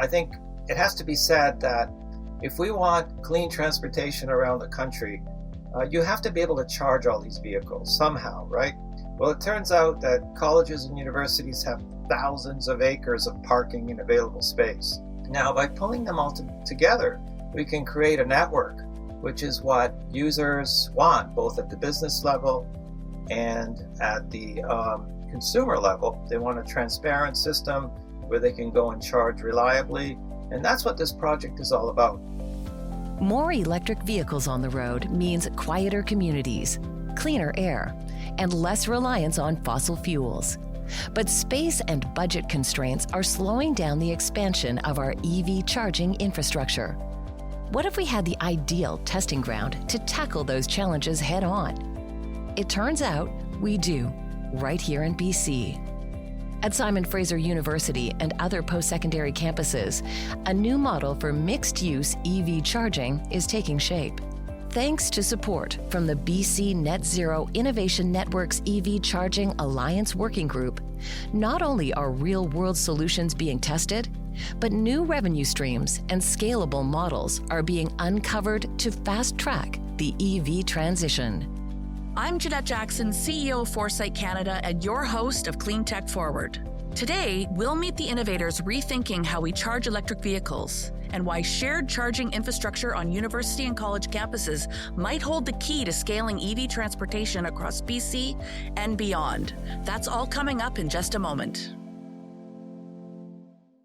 I think it has to be said that if we want clean transportation around the country, you have to be able to charge all these vehicles somehow, right? Well, it turns out that colleges and universities have thousands of acres of parking and available space. Now, by pulling them all together, we can create a network, which is what users want, both at the business level and at the consumer level. They want a transparent system where they can go and charge reliably, and that's what this project is all about. More electric vehicles on the road means quieter communities, cleaner air, and less reliance on fossil fuels. But space and budget constraints are slowing down the expansion of our EV charging infrastructure. What if we had the ideal testing ground to tackle those challenges head on? It turns out we do, right here in BC. At Simon Fraser University and other post-secondary campuses, a new model for mixed-use EV charging is taking shape. Thanks to support from the BC Net Zero Innovation Network's EV Charging Alliance Working Group, not only are real-world solutions being tested, but new revenue streams and scalable models are being uncovered to fast-track the EV transition. I'm Jeanette Jackson, CEO of Foresight Canada and your host of Cleantech Forward. Today, we'll meet the innovators rethinking how we charge electric vehicles and why shared charging infrastructure on university and college campuses might hold the key to scaling EV transportation across BC and beyond. That's all coming up in just a moment.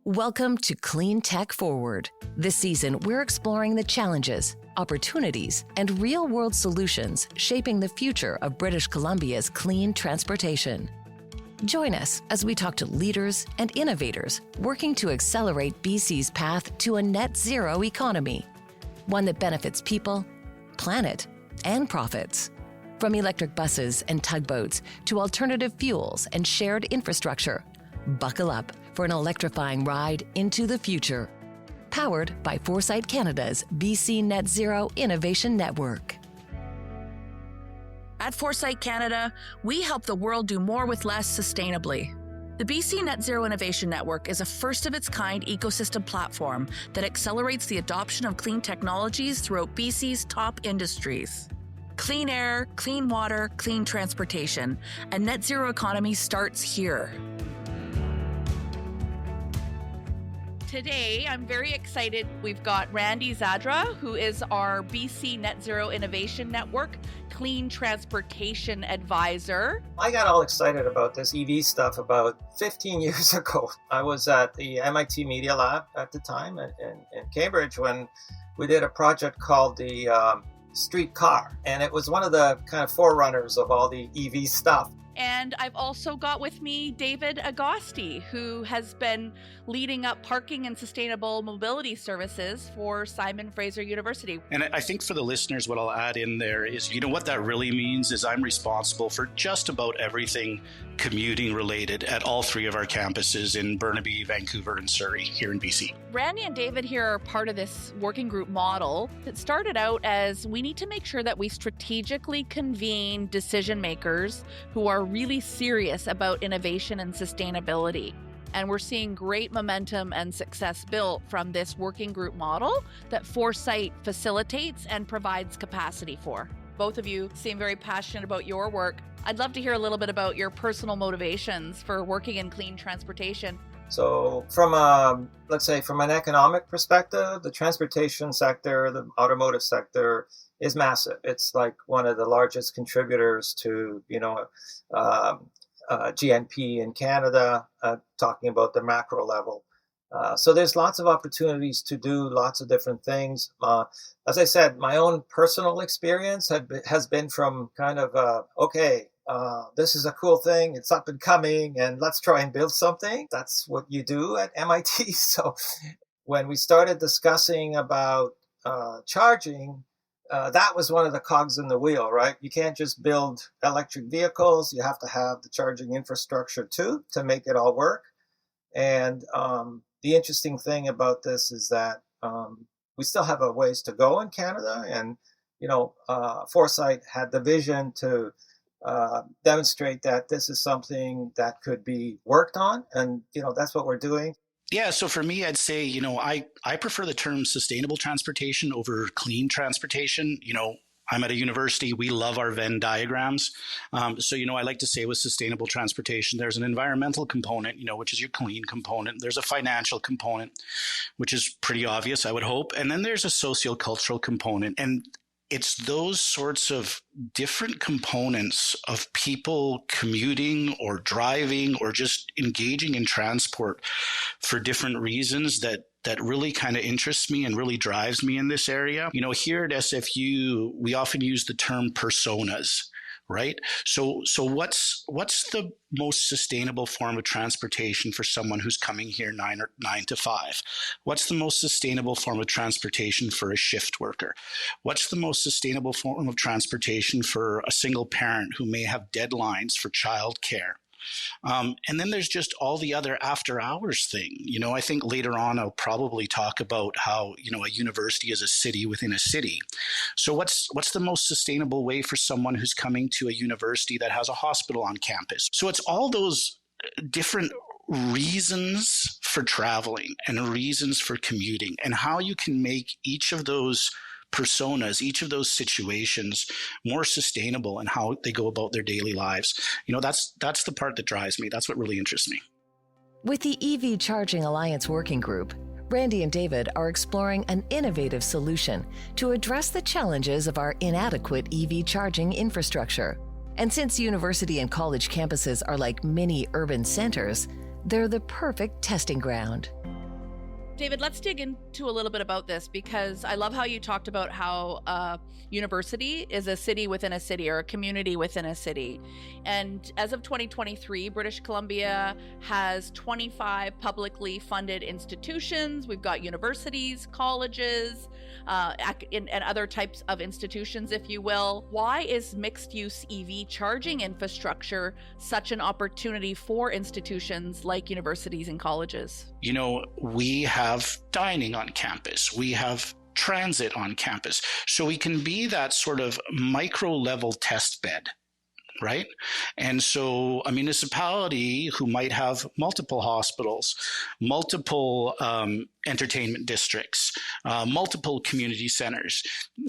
Welcome to Cleantech Forward. This season, we're exploring the challenges, opportunities, and real-world solutions shaping the future of British Columbia's clean transportation. Join us as we talk to leaders and innovators working to accelerate BC's path to a net zero economy, one that benefits people, planet, and profits. From electric buses and tugboats to alternative fuels and shared infrastructure, buckle up for an electrifying ride into the future. Powered by Foresight Canada's BC Net Zero Innovation Network. At Foresight Canada, we help the world do more with less sustainably. The BC Net Zero Innovation Network is a first-of-its-kind ecosystem platform that accelerates the adoption of clean technologies throughout BC's top industries. Clean air, clean water, clean transportation. A net zero economy starts here. Today, I'm very excited. We've got Randy Zadra, who is our BC Net Zero Innovation Network Clean Transportation Advisor. I got all excited about this EV stuff about 15 years ago. I was at the MIT Media Lab at the time in Cambridge when we did a project called the Street Car. And it was one of the kind of forerunners of all the EV stuff. And I've also got with me David Agosti, who has been leading up parking and sustainable mobility services for Simon Fraser University. And I think for the listeners, what I'll add in there is, what that really means is I'm responsible for just about everything commuting related at all three of our campuses in Burnaby, Vancouver, and Surrey here in BC. Randy and David here are part of this working group model that started out as we need to make sure that we strategically convene decision makers who are really serious about innovation and sustainability. And we're seeing great momentum and success built from this working group model that Foresight facilitates and provides capacity for. Both of you seem very passionate about your work. I'd love to hear a little bit about your personal motivations for working in clean transportation. So from, let's say, from an economic perspective, the transportation sector, the automotive sector is massive. It's like one of the largest contributors to, GNP in Canada, talking about the macro level. So there's lots of opportunities to do lots of different things. As I said, my own personal experience has been from kind of, this is a cool thing, it's up and coming, and let's try and build something. That's what you do at MIT. So when we started discussing about charging, that was one of the cogs in the wheel, right? You can't just build electric vehicles. You have to have the charging infrastructure too to make it all work. And the interesting thing about this is that we still have a ways to go in Canada. And, Foresight had the vision to demonstrate that this is something that could be worked on. And, that's what we're doing. Yeah, so for me, I'd say, I prefer the term sustainable transportation over clean transportation. I'm at a university, we love our Venn diagrams. I like to say with sustainable transportation, there's an environmental component, which is your clean component. There's a financial component, which is pretty obvious, I would hope. And then there's a sociocultural component. And it's those sorts of different components of people commuting or driving or just engaging in transport for different reasons that really kind of interests me and really drives me in this area. Here at SFU, we often use the term personas, right? So what's the most sustainable form of transportation for someone who's coming here 9 to 5? What's the most sustainable form of transportation for a shift worker? What's the most sustainable form of transportation for a single parent who may have deadlines for childcare? And then there's just all the other after hours thing. I think later on I'll probably talk about how, a university is a city within a city. So what's the most sustainable way for someone who's coming to a university that has a hospital on campus? So it's all those different reasons for traveling and reasons for commuting, and how you can make each of those personas, each of those situations more sustainable and how they go about their daily lives. That's the part that drives me. That's what really interests me. With the EV Charging Alliance Working Group, Randy and David are exploring an innovative solution to address the challenges of our inadequate EV charging infrastructure. And since university and college campuses are like mini urban centers, they're the perfect testing ground. David, let's dig into a little bit about this, because I love how you talked about how a university is a city within a city, or a community within a city. And as of 2023, British Columbia has 25 publicly funded institutions. We've got universities, colleges, and other types of institutions, if you will. Why is mixed-use EV charging infrastructure such an opportunity for institutions like universities and colleges? We have dining on campus. We have transit on campus. So we can be that sort of micro level test bed, right? And so a municipality who might have multiple hospitals, multiple entertainment districts, multiple community centers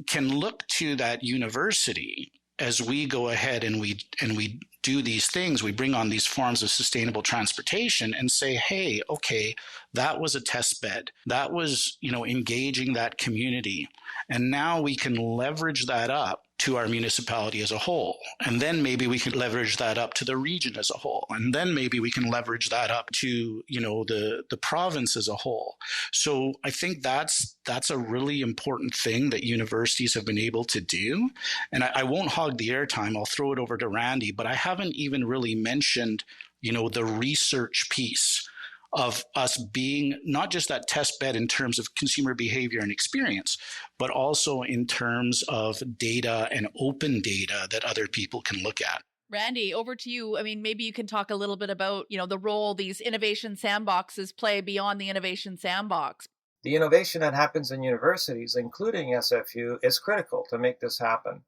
can look to that university as we go ahead and we do these things. We bring on these forms of sustainable transportation and say, hey, okay, that was a test bed. That was, engaging that community. And now we can leverage that up to our municipality as a whole. And then maybe we can leverage that up to the region as a whole. And then maybe we can leverage that up to, the province as a whole. So I think that's a really important thing that universities have been able to do. And I won't hog the airtime. I'll throw it over to Randy, but I haven't even really mentioned, the research piece of us being not just that test bed in terms of consumer behavior and experience, but also in terms of data and open data that other people can look at. Randy, over to you. I mean, maybe you can talk a little bit about, the role these innovation sandboxes play beyond the innovation sandbox. The innovation that happens in universities, including SFU, is critical to make this happen.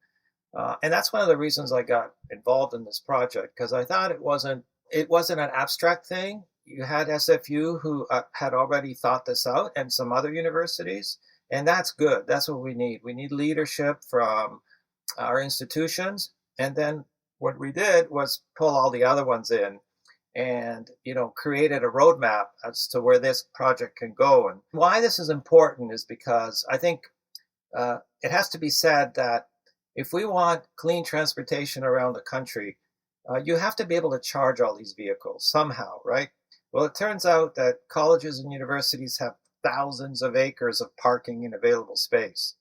And that's one of the reasons I got involved in this project, because I thought it wasn't an abstract thing. You had SFU who had already thought this out, and some other universities, and that's good. That's what we need. We need leadership from our institutions, and then what we did was pull all the other ones in and, created a roadmap as to where this project can go. And why this is important is because I think it has to be said that if we want clean transportation around the country, you have to be able to charge all these vehicles somehow, right? Well, it turns out that colleges and universities have thousands of acres of parking and available space.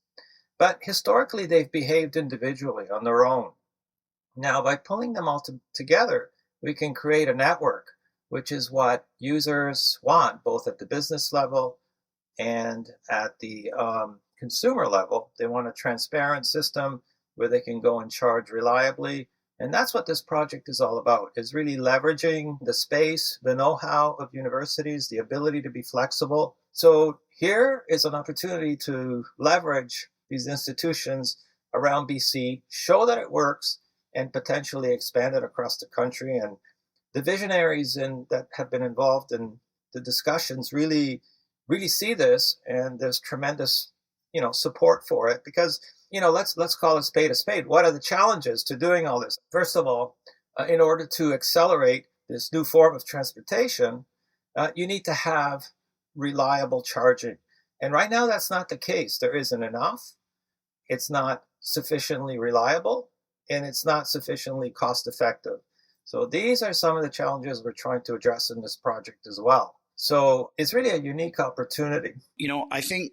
But historically, they've behaved individually on their own. Now, by pulling them all together, we can create a network, which is what users want, both at the business level and at the consumer level. They want a transparent system where they can go and charge reliably. And that's what this project is all about, is really leveraging the space, the know-how of universities, the ability to be flexible. So here is an opportunity to leverage these institutions around BC, show that it works, and potentially expand it across the country. And the visionaries that have been involved in the discussions really see this, and there's tremendous, support for it because, let's call a spade a spade. What are the challenges to doing all this? First of all, in order to accelerate this new form of transportation, you need to have reliable charging. And right now, that's not the case. There isn't enough. It's not sufficiently reliable, and it's not sufficiently cost effective. So these are some of the challenges we're trying to address in this project as well. So it's really a unique opportunity. I think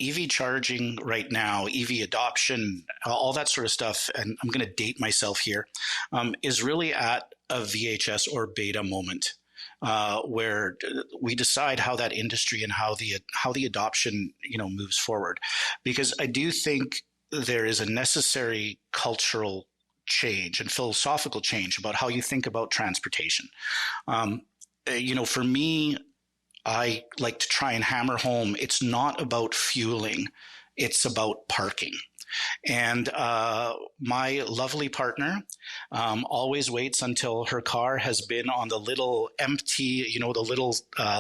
EV charging right now, EV adoption, all that sort of stuff, and I'm going to date myself here, is really at a VHS or beta moment. Where we decide how that industry and how the adoption moves forward, because I do think there is a necessary cultural change and philosophical change about how you think about transportation. For me, I like to try and hammer home it's not about fueling, it's about parking. And my lovely partner always waits until her car has been on the little empty, the little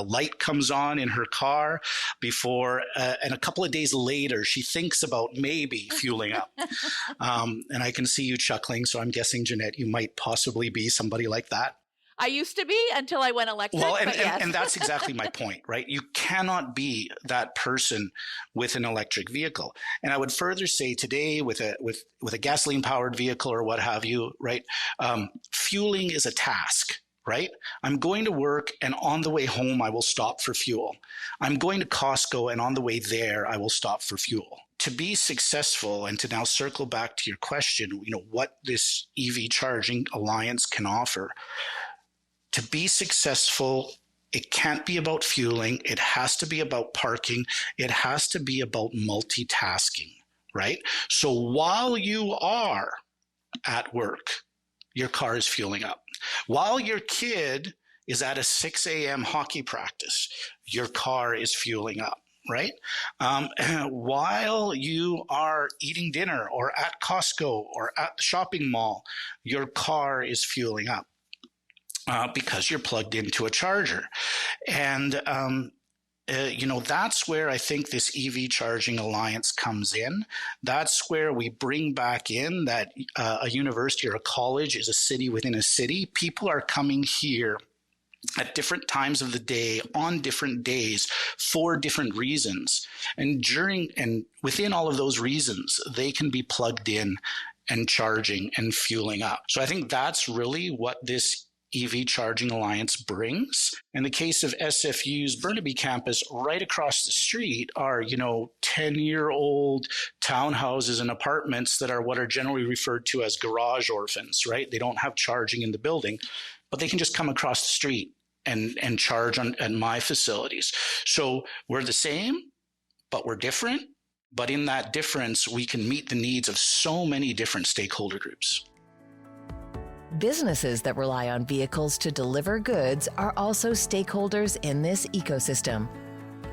light comes on in her car before, and a couple of days later, she thinks about maybe fueling up. And I can see you chuckling, so I'm guessing, Jeanette, you might possibly be somebody like that. I used to be until I went electric. Well, yes. and that's exactly my point, right? You cannot be that person with an electric vehicle. And I would further say today with a gasoline powered vehicle or what have you, right? Fueling is a task, right? I'm going to work and on the way home, I will stop for fuel. I'm going to Costco and on the way there, I will stop for fuel. To be successful, and to now circle back to your question, what this EV charging alliance can offer. To be successful, it can't be about fueling. It has to be about parking. It has to be about multitasking, right? So while you are at work, your car is fueling up. While your kid is at a 6 a.m. hockey practice, your car is fueling up, right? While you are eating dinner or at Costco or at the shopping mall, your car is fueling up. Because you're plugged into a charger. And, that's where I think this EV Charging Alliance comes in. That's where we bring back in that a university or a college is a city within a city. People are coming here at different times of the day, on different days, for different reasons. And within all of those reasons, they can be plugged in and charging and fueling up. So I think that's really what this EV Charging Alliance brings. In the case of SFU's Burnaby campus, right across the street are, 10-year-old townhouses and apartments that are what are generally referred to as garage orphans, right? They don't have charging in the building, but they can just come across the street and charge at my facilities. So we're the same, but we're different. But in that difference, we can meet the needs of so many different stakeholder groups. Businesses that rely on vehicles to deliver goods are also stakeholders in this ecosystem.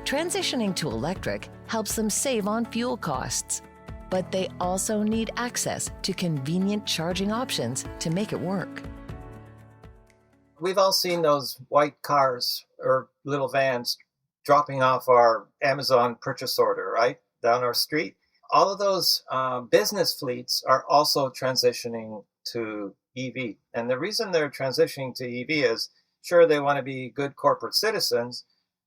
Transitioning to electric helps them save on fuel costs, but they also need access to convenient charging options to make it work. We've all seen those white cars or little vans dropping off our Amazon purchase order, right, down our street. All of those business fleets are also transitioning to EV. And the reason they're transitioning to EV is, sure, they want to be good corporate citizens,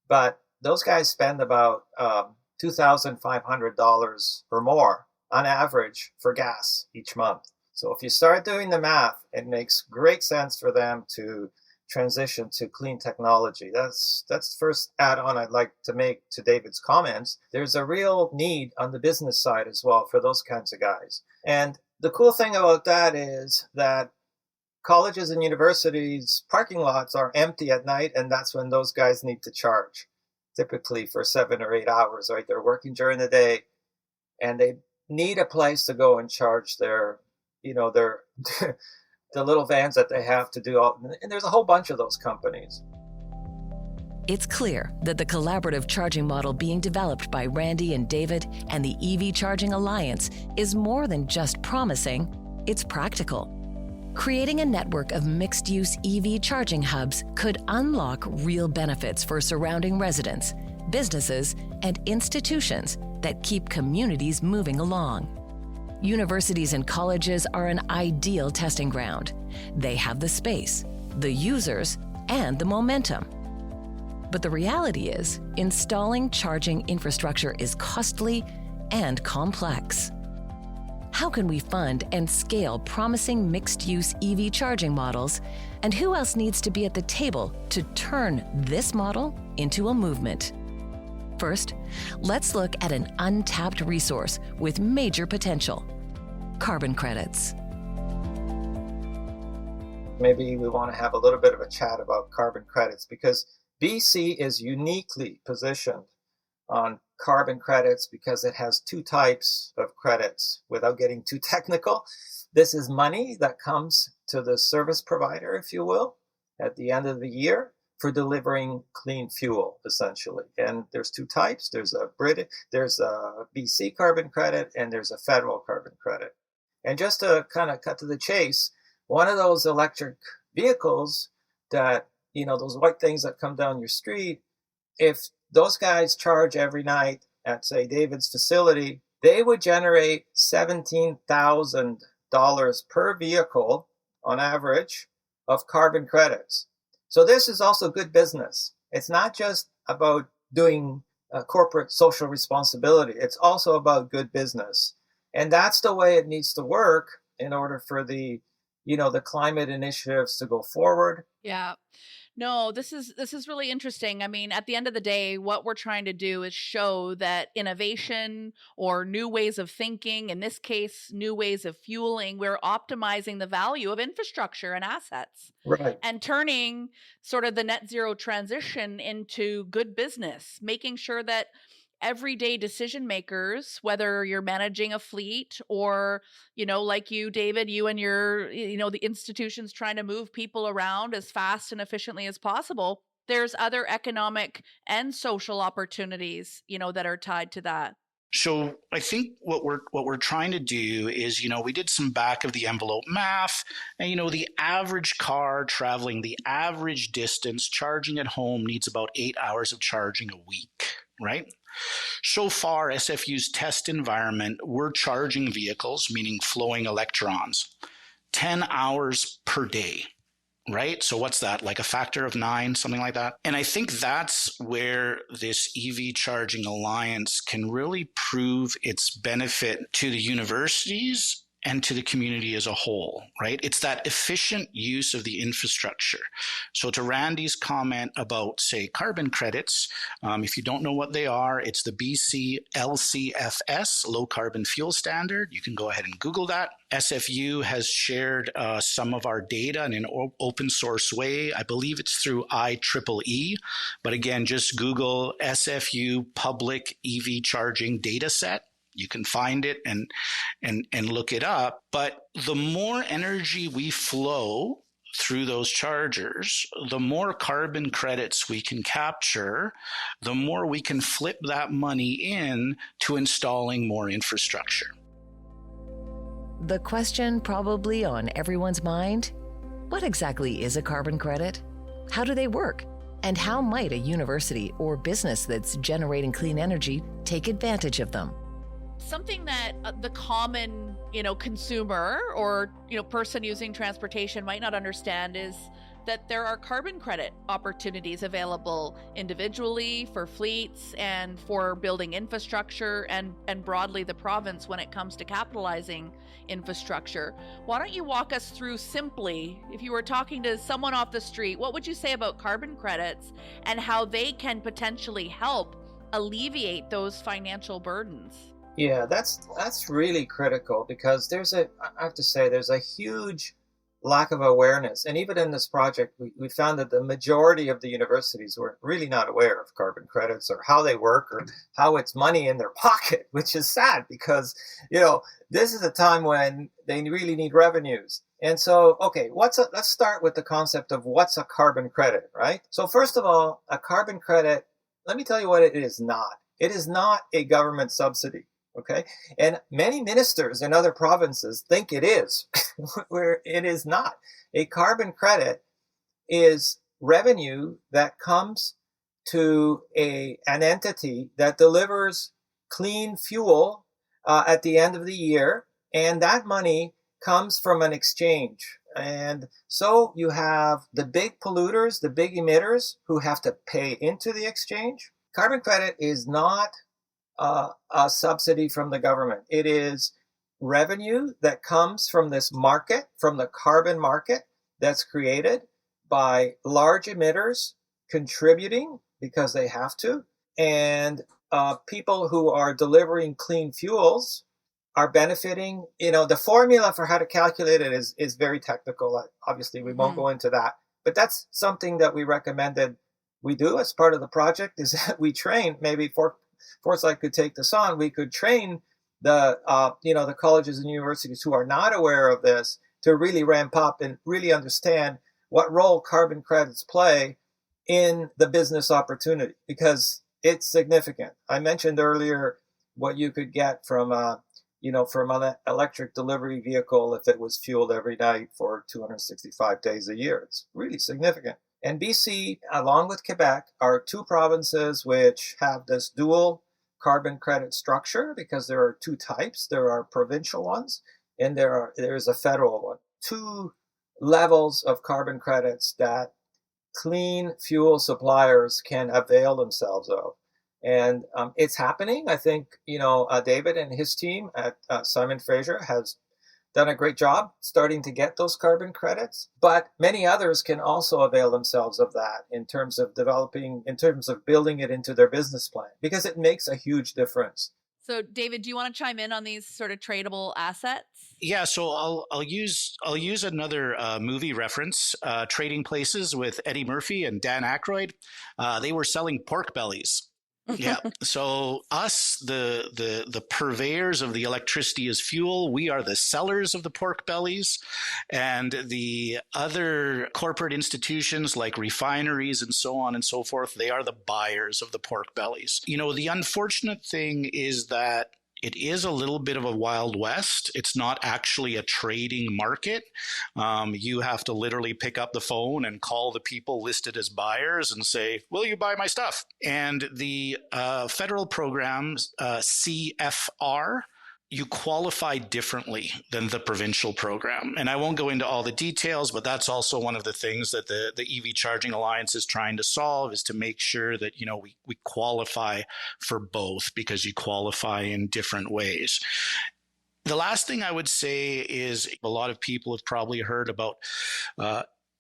but those guys spend about $2,500 or more on average for gas each month. So if you start doing the math, it makes great sense for them to transition to clean technology. That's the first add-on I'd like to make to David's comments. There's a real need on the business side as well for those kinds of guys. And the cool thing about that is that colleges and universities' parking lots are empty at night, and that's when those guys need to charge, typically for 7 or 8 hours, right? They're working during the day, and they need a place to go and charge their the little vans that they have to do all, and there's a whole bunch of those companies. It's clear that the collaborative charging model being developed by Randy and David and the EV Charging Alliance is more than just promising, it's practical. Creating a network of mixed-use EV charging hubs could unlock real benefits for surrounding residents, businesses, and institutions that keep communities moving along. Universities and colleges are an ideal testing ground. They have the space, the users, and the momentum. But the reality is, installing charging infrastructure is costly and complex. How can we fund and scale promising mixed-use EV charging models, and who else needs to be at the table to turn this model into a movement? First, let's look at an untapped resource with major potential: carbon credits. Maybe we want to have a little bit of a chat about carbon credits, because BC is uniquely positioned on carbon credits because it has two types of credits. Without getting too technical, this is money that comes to the service provider, if you will, at the end of the year for delivering clean fuel, essentially. And there's two types. There's a BC carbon credit, and there's a federal carbon credit. And just to kind of cut to the chase, one of those electric vehicles that, those white things that come down your street, if those guys charge every night at, say, David's facility, they would generate $17,000 per vehicle on average of carbon credits. So this is also good business. It's not just about doing corporate social responsibility. It's also about good business. And that's the way it needs to work in order for the climate initiatives to go forward. Yeah. No, this is really interesting. I mean, at the end of the day, what we're trying to do is show that innovation or new ways of thinking, in this case, new ways of fueling, we're optimizing the value of infrastructure and assets. Right. And turning sort of the net zero transition into good business, making sure that everyday decision makers, whether you're managing a fleet or, like you, David, you and your, the institutions trying to move people around as fast and efficiently as possible, there's other economic and social opportunities, that are tied to that. So I think what we're trying to do is, we did some back of the envelope math, and the average car traveling the average distance charging at home needs about 8 hours of charging a week, right? So far, SFU's test environment, we're charging vehicles, meaning flowing electrons, 10 hours per day, right? So what's that, like a factor of 9, something like that? And I think that's where this EV Charging Alliance can really prove its benefit to the universities and to the community as a whole, right? It's that efficient use of the infrastructure. So to Randy's comment about, say, carbon credits, if you don't know what they are, it's the BC LCFS, Low Carbon Fuel Standard. You can go ahead and Google that. SFU has shared some of our data in an open source way. I believe it's through IEEE, but again, just Google SFU public EV charging data set. You can find it and look it up. But the more energy we flow through those chargers, the more carbon credits we can capture, the more we can flip that money in to installing more infrastructure. The question probably on everyone's mind: what exactly is a carbon credit? How do they work? And how might a university or business that's generating clean energy take advantage of them? Something that the common, consumer or, person using transportation might not understand is that there are carbon credit opportunities available individually for fleets and for building infrastructure and broadly the province when it comes to capitalizing infrastructure. Why don't you walk us through simply, if you were talking to someone off the street, what would you say about carbon credits and how they can potentially help alleviate those financial burdens? Yeah, that's really critical, because I have to say, there's a huge lack of awareness. And even in this project, we found that the majority of the universities were really not aware of carbon credits or how they work or how it's money in their pocket, which is sad because, this is a time when they really need revenues. And so, okay, let's start with the concept of what's a carbon credit, right? So first of all, a carbon credit, let me tell you what it is not. It is not a government subsidy. Okay. And many ministers in other provinces think it is, where it is not. A carbon credit is revenue that comes to an entity that delivers clean fuel at the end of the year, and that money comes from an exchange. And so you have the big polluters, the big emitters who have to pay into the exchange. Carbon credit is not a subsidy from the government. It is revenue that comes from this market, from the carbon market that's created by large emitters contributing because they have to, and people who are delivering clean fuels are benefiting. The formula for how to calculate it is very technical. Obviously, we won't go into that, but that's something that we recommended we do as part of the project, is that we train, maybe Foresight could take this on, we could train the colleges and universities who are not aware of this to really ramp up and really understand what role carbon credits play in the business opportunity, because it's significant. I mentioned earlier what you could get from an electric delivery vehicle if it was fueled every night for 265 days a year. It's really significant. And BC, along with Quebec, are two provinces which have this dual carbon credit structure, because there are two types. There are provincial ones and there is a federal one. Two levels of carbon credits that clean fuel suppliers can avail themselves of. And it's happening. I think, David and his team at Simon Fraser has done a great job starting to get those carbon credits, but many others can also avail themselves of that in terms of building it into their business plan, because it makes a huge difference. So, David, do you want to chime in on these sort of tradable assets? Yeah, so I'll use another movie reference, Trading Places with Eddie Murphy and Dan Aykroyd. They were selling pork bellies. Yeah. So us, the purveyors of the electricity as fuel, we are the sellers of the pork bellies, and the other corporate institutions like refineries and so on and so forth, they are the buyers of the pork bellies. The unfortunate thing is that it is a little bit of a Wild West. It's not actually a trading market. You have to literally pick up the phone and call the people listed as buyers and say, will you buy my stuff? And the federal program, CFR, you qualify differently than the provincial program. And I won't go into all the details, but that's also one of the things that the EV Charging Alliance is trying to solve, is to make sure that, we qualify for both, because you qualify in different ways. The last thing I would say is a lot of people have probably heard about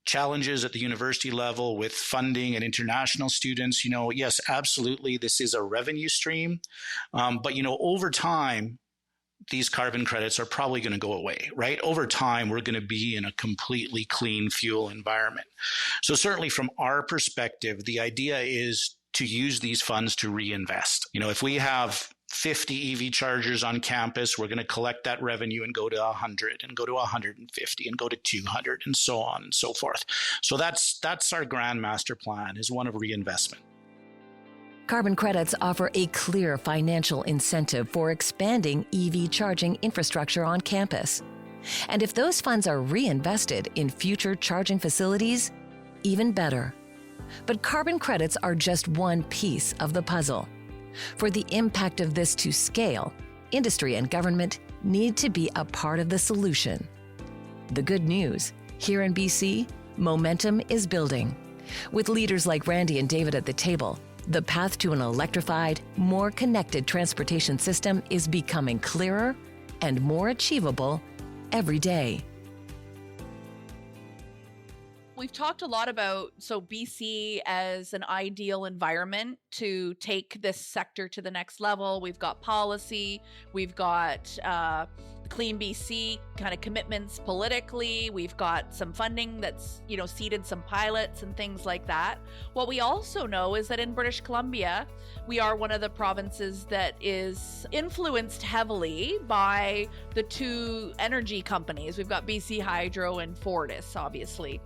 challenges at the university level with funding and international students. Yes, absolutely, this is a revenue stream. But, over time, these carbon credits are probably going to go away, right? Over time, we're going to be in a completely clean fuel environment. So certainly from our perspective, the idea is to use these funds to reinvest. If we have 50 EV chargers on campus, we're going to collect that revenue and go to 100 and go to 150 and go to 200 and so on and so forth. So that's our grand master plan, is one of reinvestment. Carbon credits offer a clear financial incentive for expanding EV charging infrastructure on campus. And if those funds are reinvested in future charging facilities, even better. But carbon credits are just one piece of the puzzle. For the impact of this to scale, industry and government need to be a part of the solution. The good news, here in BC, momentum is building. With leaders like Randy and David at the table, the path to an electrified, more connected transportation system is becoming clearer and more achievable every day. We've talked a lot about BC as an ideal environment to take this sector to the next level. We've got policy, we've got Clean BC kind of commitments politically. We've got some funding that's, seeded some pilots and things like that. What we also know is that in British Columbia, we are one of the provinces that is influenced heavily by the two energy companies. We've got BC Hydro and Fortis, obviously,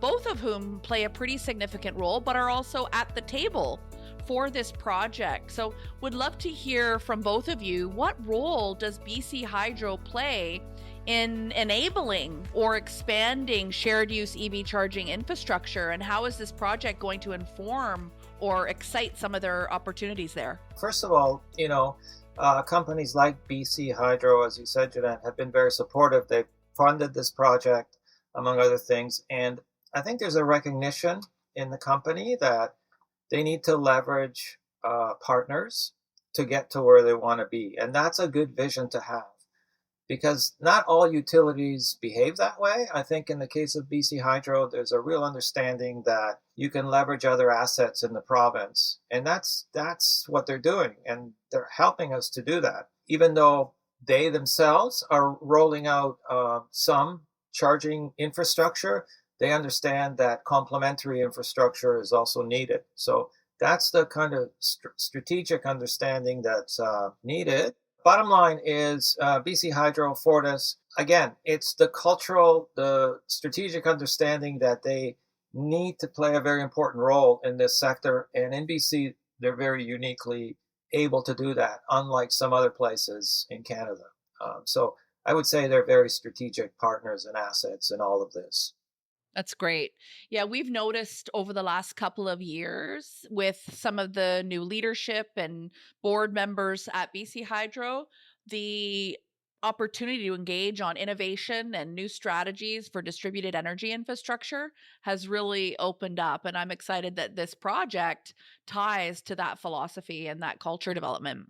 both of whom play a pretty significant role, but are also at the table for this project. So would love to hear from both of you, what role does BC Hydro play in enabling or expanding shared use EV charging infrastructure, and how is this project going to inform or excite some of their opportunities there? First of all, companies like BC Hydro, as you said, Jeanette, have been very supportive. They've funded this project, among other things. And I think there's a recognition in the company that they need to leverage partners to get to where they want to be. And that's a good vision to have, because not all utilities behave that way. I think in the case of BC Hydro, there's a real understanding that you can leverage other assets in the province. And that's what they're doing. And they're helping us to do that, even though they themselves are rolling out some charging infrastructure. They understand that complementary infrastructure is also needed. So that's the kind of strategic understanding that's needed. Bottom line is BC Hydro, Fortis, again, it's the cultural, the strategic understanding that they need to play a very important role in this sector. And in BC, they're very uniquely able to do that, unlike some other places in Canada. So I would say they're very strategic partners and assets in all of this. That's great. Yeah, we've noticed over the last couple of years with some of the new leadership and board members at BC Hydro, the opportunity to engage on innovation and new strategies for distributed energy infrastructure has really opened up. And I'm excited that this project ties to that philosophy and that culture development.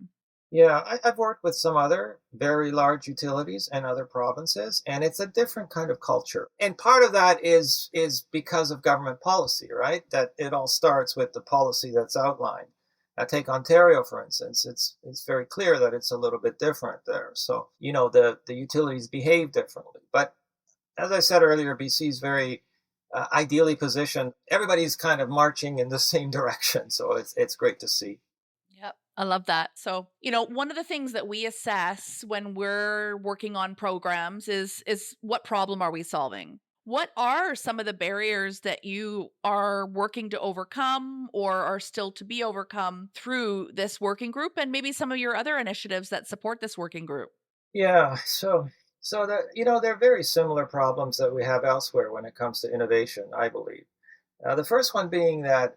Yeah, I've worked with some other very large utilities in other provinces, and it's a different kind of culture. And part of that is because of government policy, right? That it all starts with the policy that's outlined. Take Ontario, for instance. It's very clear that it's a little bit different there. So, the utilities behave differently. But as I said earlier, BC is very ideally positioned. Everybody's kind of marching in the same direction. So it's great to see. I love that. So, one of the things that we assess when we're working on programs is what problem are we solving? What are some of the barriers that you are working to overcome or are still to be overcome through this working group, and maybe some of your other initiatives that support this working group? Yeah, so that they're very similar problems that we have elsewhere when it comes to innovation, I believe. The first one being that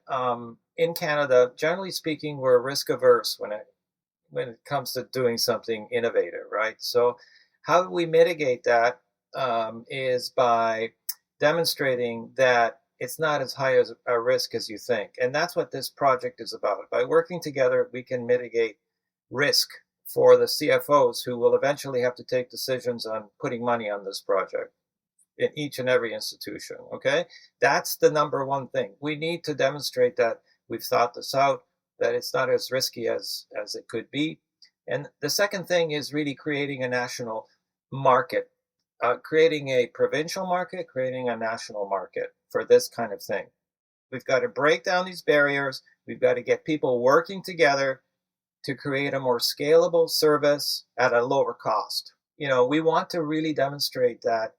in Canada, generally speaking, we're risk averse when it comes to doing something innovative, right? So how we mitigate that is by demonstrating that it's not as high as a risk as you think. And that's what this project is about. By working together, we can mitigate risk for the CFOs who will eventually have to take decisions on putting money on this project in each and every institution, okay? That's the number one thing. We need to demonstrate that we've thought this out, that it's not as risky as it could be. And the second thing is really creating a national market, creating a provincial market, creating a national market for this kind of thing. We've got to break down these barriers. We've got to get people working together to create a more scalable service at a lower cost. We want to really demonstrate that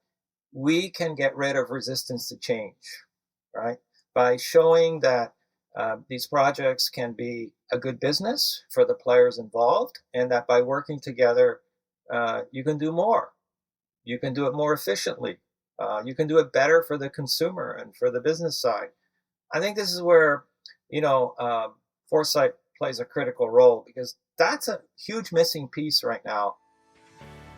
we can get rid of resistance to change, right? By showing that these projects can be a good business for the players involved, and that by working together, you can do more. You can do it more efficiently. You can do it better for the consumer and for the business side. I think this is where, foresight plays a critical role, because that's a huge missing piece right now.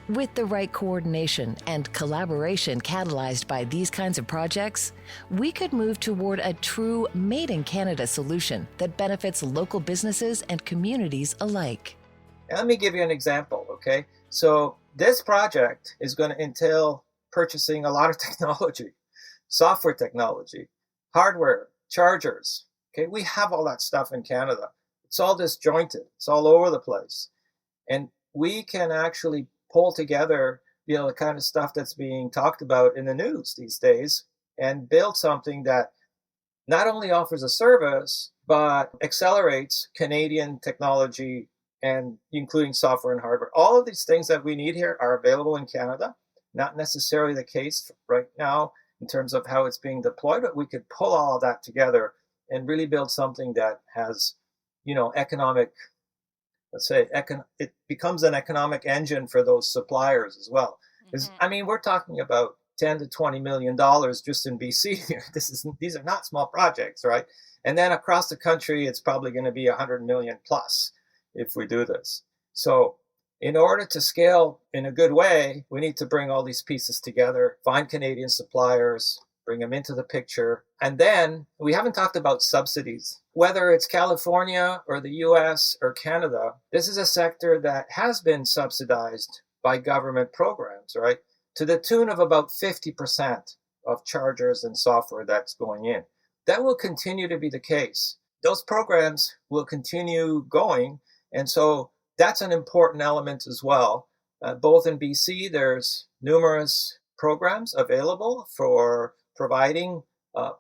With the right coordination and collaboration catalyzed by these kinds of projects, we could move toward a true made-in-Canada solution that benefits local businesses and communities alike. Let me give you an example, okay? So this project is going to entail purchasing a lot of technology, software technology, hardware, chargers, okay? We have all that stuff in Canada. It's all disjointed. It's all over the place. And we can actually pull together, the kind of stuff that's being talked about in the news these days and build something that not only offers a service, but accelerates Canadian technology, and including software and hardware. All of these things that we need here are available in Canada. Not necessarily the case right now in terms of how it's being deployed, but we could pull all of that together and really build something that has economic, let's say, it becomes an economic engine for those suppliers as well. Because I mean, we're talking about $10 to $20 million just in BC here. These are not small projects, right? And then across the country, it's probably going to be 100 million plus if we do this. So in order to scale in a good way, we need to bring all these pieces together, find Canadian suppliers, bring them into the picture. And then we haven't talked about subsidies. Whether it's California or the US or Canada, this is a sector that has been subsidized by government programs, right? To the tune of about 50% of chargers and software that's going in. That will continue to be the case. Those programs will continue going. And so that's an important element as well. Both in BC, there's numerous programs available for providing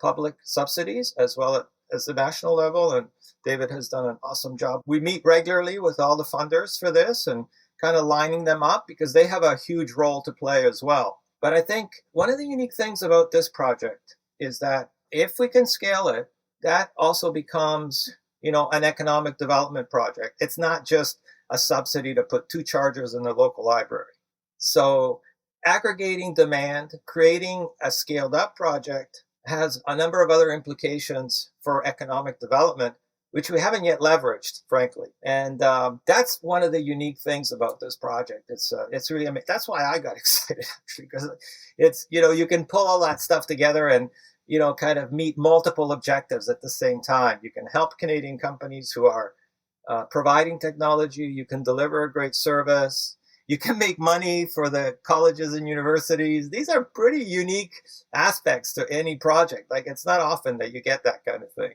public subsidies as well as the national level. And David has done an awesome job. We meet regularly with all the funders for this and kind of lining them up because they have a huge role to play as well. But I think one of the unique things about this project is that if we can scale it, that also becomes, an economic development project. It's not just a subsidy to put 2 chargers in the local library. So aggregating demand, creating a scaled up project has a number of other implications for economic development, which we haven't yet leveraged, frankly. And that's one of the unique things about this project. It's really amazing. That's why I got excited, actually, because it's, you can pull all that stuff together and, kind of meet multiple objectives at the same time. You can help Canadian companies who are providing technology. You can deliver a great service. You can make money for the colleges and universities. These are pretty unique aspects to any project. Like, it's not often that you get that kind of thing.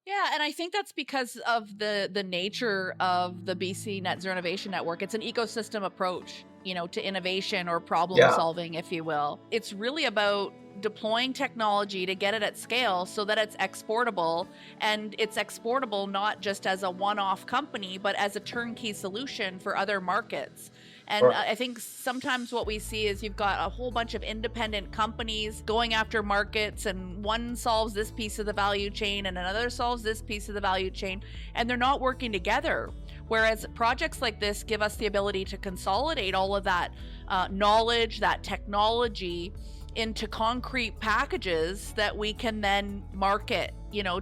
Yeah, and I think that's because of the nature of the BC Net Zero Innovation Network. It's an ecosystem approach, to innovation or problem solving, if you will. It's really about deploying technology to get it at scale so that it's exportable, and it's exportable not just as a one-off company, but as a turnkey solution for other markets. And I think sometimes what we see is you've got a whole bunch of independent companies going after markets, and one solves this piece of the value chain and another solves this piece of the value chain, and they're not working together. Whereas projects like this give us the ability to consolidate all of that knowledge, that technology, into concrete packages that we can then market,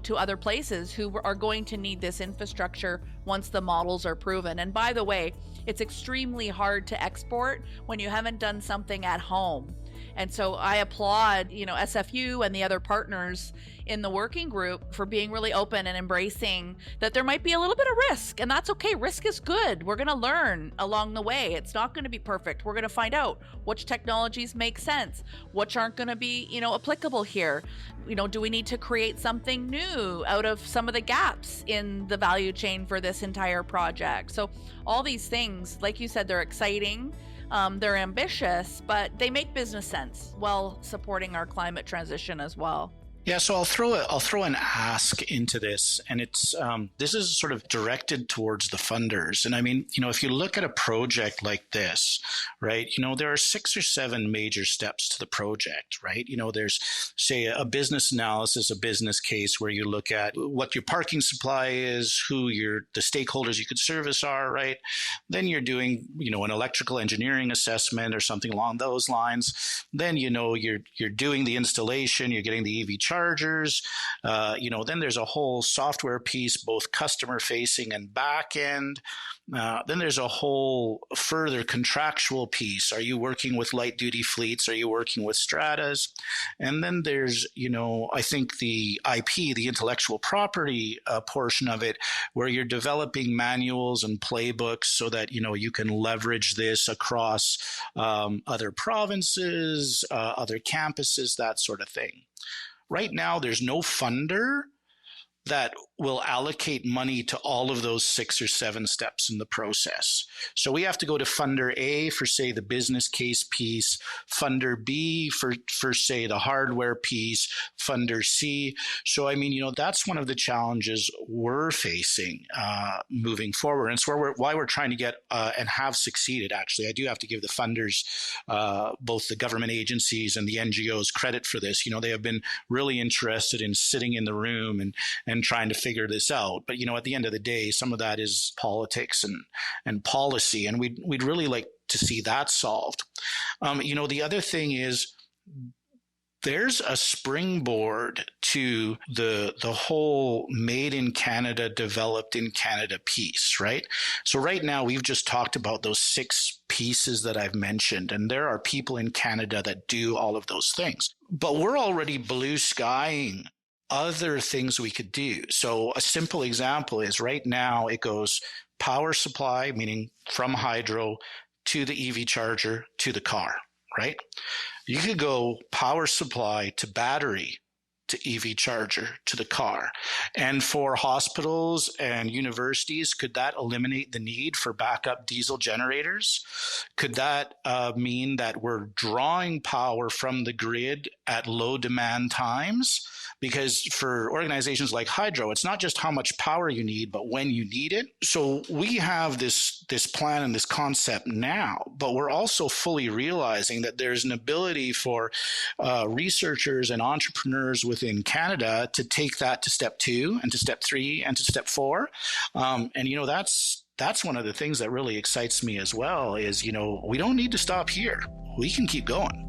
to other places who are going to need this infrastructure once the models are proven. And by the way, it's extremely hard to export when you haven't done something at home. And so I applaud, SFU and the other partners in the working group for being really open and embracing that there might be a little bit of risk, and that's okay. Risk is good. We're going to learn along the way. It's not going to be perfect. We're going to find out which technologies make sense, which aren't going to be, applicable here. Do we need to create something new out of some of the gaps in the value chain for this entire project? So all these things, like you said, they're exciting. They're ambitious, but they make business sense while supporting our climate transition as well. Yeah, so I'll throw an ask into this, and it's this is sort of directed towards the funders. And I mean, if you look at a project like this, right, there are 6 or 7 major steps to the project, right? There's, say, a business analysis, a business case where you look at what your parking supply is, who the stakeholders you could service are, right? Then you're doing, an electrical engineering assessment or something along those lines. Then, you're doing the installation, you're getting the EV chargers, then there's a whole software piece, both customer facing and back end. Then there's a whole further contractual piece. Are you working with light duty fleets? Are you working with stratas? And then there's, I think the IP, the intellectual property portion of it, where you're developing manuals and playbooks so that, you can leverage this across other provinces, other campuses, that sort of thing. Right now, there's no funder that will allocate money to all of those 6 or 7 steps in the process. So we have to go to funder A for, say, the business case piece, funder B for say, the hardware piece, funder C. So, I mean, that's one of the challenges we're facing moving forward. And it's why we're trying to get and have succeeded, actually. I do have to give the funders, both the government agencies and the NGOs, credit for this. They have been really interested in sitting in the room and trying to figure this out. But, at the end of the day, some of that is politics and policy, and we'd really like to see that solved. The other thing is, there's a springboard to the whole made in Canada, developed in Canada piece, right? So right now we've just talked about those 6 pieces that I've mentioned, and there are people in Canada that do all of those things. But we're already blue skying other things we could do. So a simple example is right now it goes power supply, meaning from hydro to the EV charger to the car, right? You could go power supply to battery to EV charger to the car. And for hospitals and universities, could that eliminate the need for backup diesel generators? Could that mean that we're drawing power from the grid at low demand times? Because for organizations like hydro, it's not just how much power you need, but when you need it. So we have this plan and this concept now, but we're also fully realizing that there's an ability for researchers and entrepreneurs within Canada to take that to step 2 and to step 3 and to step 4. That's one of the things that really excites me as well is, we don't need to stop here. We can keep going.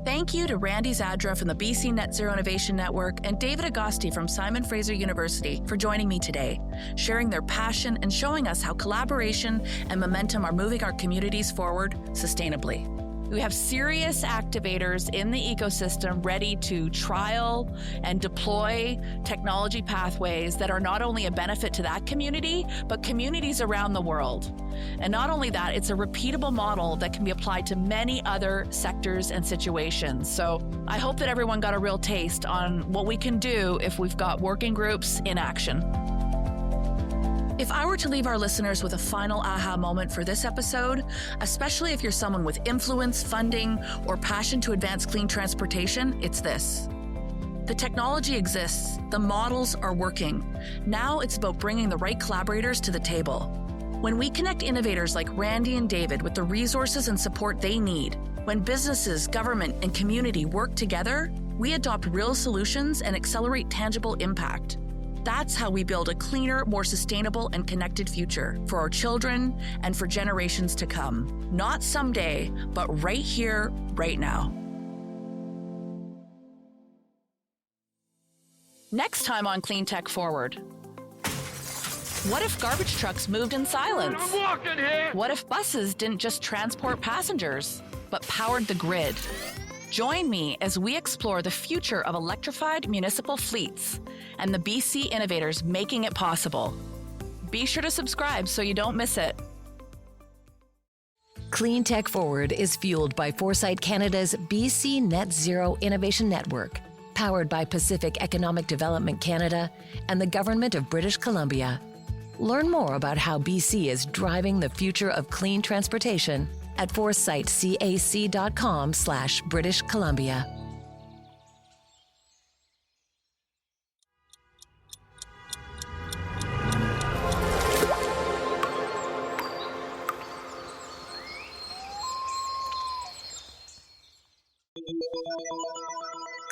Thank you to Randy Zadra from the BC Net Zero Innovation Network and David Agosti from Simon Fraser University for joining me today, sharing their passion and showing us how collaboration and momentum are moving our communities forward sustainably. We have serious activators in the ecosystem ready to trial and deploy technology pathways that are not only a benefit to that community, but communities around the world. And not only that, it's a repeatable model that can be applied to many other sectors and situations. So I hope that everyone got a real taste on what we can do if we've got working groups in action. If I were to leave our listeners with a final aha moment for this episode, especially if you're someone with influence, funding, or passion to advance clean transportation, it's this. The technology exists, the models are working. Now it's about bringing the right collaborators to the table. When we connect innovators like Randy and David with the resources and support they need, when businesses, government, and community work together, we adopt real solutions and accelerate tangible impact. That's how we build a cleaner, more sustainable, and connected future for our children and for generations to come. Not someday, but right here, right now. Next time on Cleantech Forward. What if garbage trucks moved in silence? I'm walking here! What if buses didn't just transport passengers, but powered the grid? Join me as we explore the future of electrified municipal fleets and the BC innovators making it possible. Be sure to subscribe so you don't miss it. Cleantech Forward is fueled by Foresight Canada's BC Net Zero Innovation Network, powered by Pacific Economic Development Canada and the Government of British Columbia. Learn more about how BC is driving the future of clean transportation at foresightcac.com/British Columbia.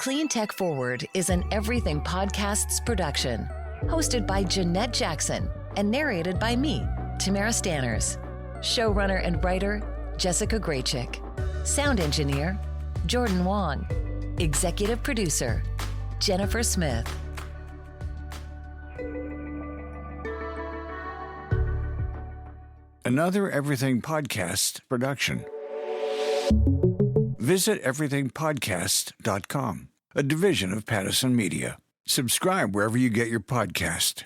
Cleantech Forward is an Everything Podcasts production, hosted by Jeanette Jackson and narrated by me, Tamara Stanners. Showrunner and writer, Jessica Graychick. Sound engineer, Jordan Wong. Executive producer, Jennifer Smith. Another Everything Podcast production. Visit everythingpodcast.com, a division of Pattison Media. Subscribe wherever you get your podcast.